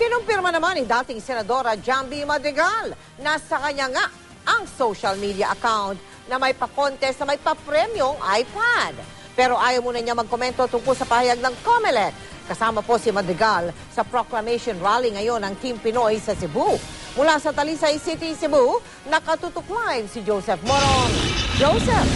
Kinumpirma naman ni dating Senadora Jamby Madrigal na sa kanya nga ang social media account na may pa-contest na may pa-premyong iPad. Pero ayaw muna niya magkomento tungkol sa pahayag ng COMELEC. Kasama po si Madrigal sa proclamation rally ngayon ng Team Pinoy sa Cebu. Mula sa Talisay City, Cebu, nakatutok live si Joseph Moron. Joseph!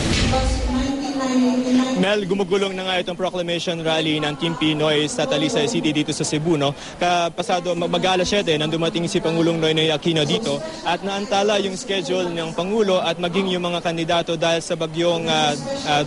Mel, gumugulong na nga itong proclamation rally ng Team Pinoy sa Talisay City dito sa Cebu. No? Kapasado mag-alas 7 nang dumating si Pangulong Noynoy Aquino dito at naantala yung schedule ng Pangulo at maging yung mga kandidato dahil sa bagyong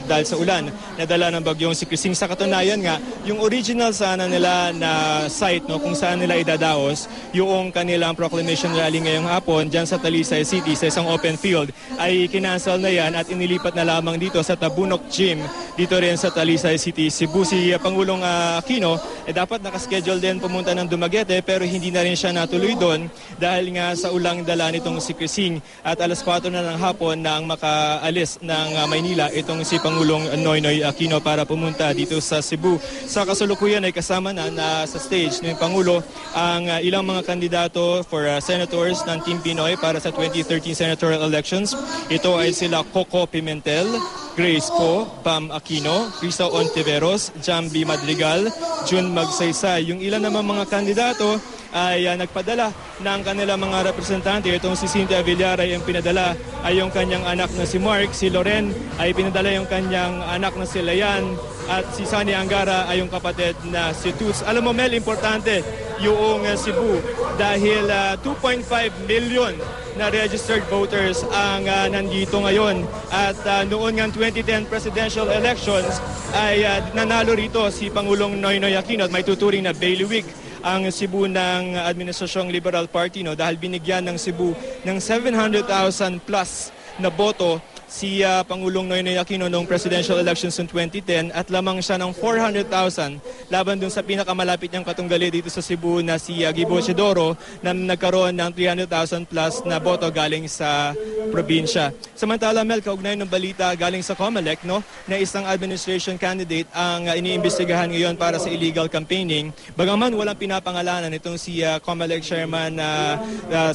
dahil sa ulan na dala ng bagyong si Krising. Sa katunayan nga, yung original sana nila na site no, kung saan nila idadaos yung kanilang proclamation rally ngayong hapon dyan sa Talisay City sa isang open field ay kinansel na yan at inilipat na lamang dito sa Tabunok Gym dito rin sa Talisay City, Cebu. Si Pangulong Aquino dapat nakaschedule din pumunta ng Dumaguete pero hindi na rin siya natuloy doon dahil nga sa ulang dala nitong si Krising at alas 4 na ng hapon na ang makaalis ng Maynila itong si Pangulong Noynoy Aquino para pumunta dito sa Cebu. Sa kasalukuyan ay kasama na sa stage ng Pangulo ang ilang mga kandidato for senators ng Team Pinoy para sa 2013 senatorial elections. Ito ay sila Coco Pimentel, Grace Poe, Bam Aquino, Risa Ontiveros, Jamby Madrigal, June Magsaysay. Yung ilan naman mga kandidato ay nagpadala ng kanilang mga representante. Itong si Cynthia Villar ay ang pinadala ay yung kanyang anak na si Mark, si Loren ay pinadala yung kanyang anak na si Layan at si Sunny Angara ay yung kapatid na si Toots. Alam mo Mel, importante yung Cebu dahil 2.5 million na registered voters ang nandito ngayon. At noon ng 2010 presidential elections ay nanalo rito si Pangulong Noynoy Aquino at may tuturing na bailiwick ang Cebu ng Administrasyong Liberal Party no, dahil binigyan ng Cebu ng 700,000 plus na boto si Pangulong Noynoy Aquino noong presidential elections in 2010 at lamang siya ng 400,000 laban dun sa pinakamalapit niyang katunggali dito sa Cebu na si Gibo Chidoro na nagkaroon ng 300,000 plus na boto galing sa probinsya. Samantala Mel, kaugnay ng balita galing sa COMELEC no, na isang administration candidate ang iniimbestigahan ngayon para sa illegal campaigning. Bagaman walang pinapangalanan itong si COMELEC chairman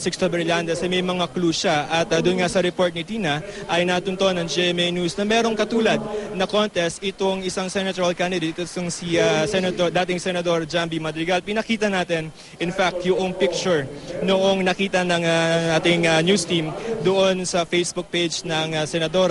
Sixto Brillantes ay may mga clue siya at doon nga sa report ni Tina ay natunto ng GMA News na merong katulad na contest itong isang senatorial candidate, itong si dating Senador Jamby Madrigal. Pinakita natin, in fact, yung picture noong nakita ng ating news team doon sa Facebook page ng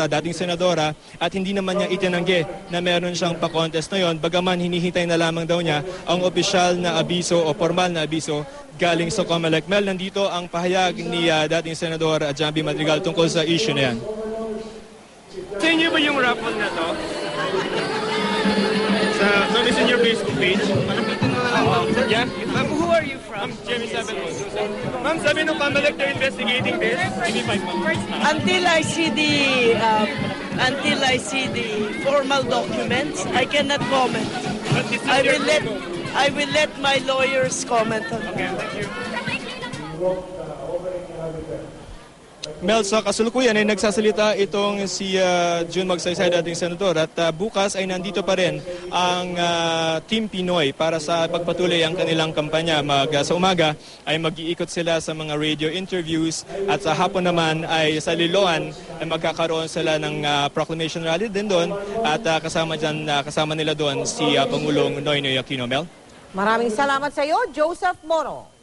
dating Senadora at hindi naman niya itinanggi na meron siyang pa-contest na yon. Bagaman hinihintay na lamang daw niya ang opisyal na abiso o formal na abiso galing sa COMELEC. Mel, nandito ang pahayag ni dating Senador Jamby Madrigal tungkol sa issue na yan. Sa inyo ba yung raffle na to? So it's in your Facebook page? Yeah? Ma'am, who are you from? I'm Jimmy Sabel. Ma'am, sabi nung COMELEC they're investigating this. Until I see the formal documents, I cannot comment. I will let my lawyers comment on it. Okay, thank you. Mel, sa kasulukuyan ay nagsasalita itong si June Magsaysay, dating senador, at bukas ay nandito pa rin ang Team Pinoy para sa pagpatuloy ang kanilang kampanya. Sa umaga ay mag-iikot sila sa mga radio interviews at sa hapon naman ay sa Liloan ay magkakaroon sila ng proclamation rally din doon at kasama nila doon si Pangulong Noynoy Aquino. Mel? Maraming salamat sa iyo, Joseph Moron.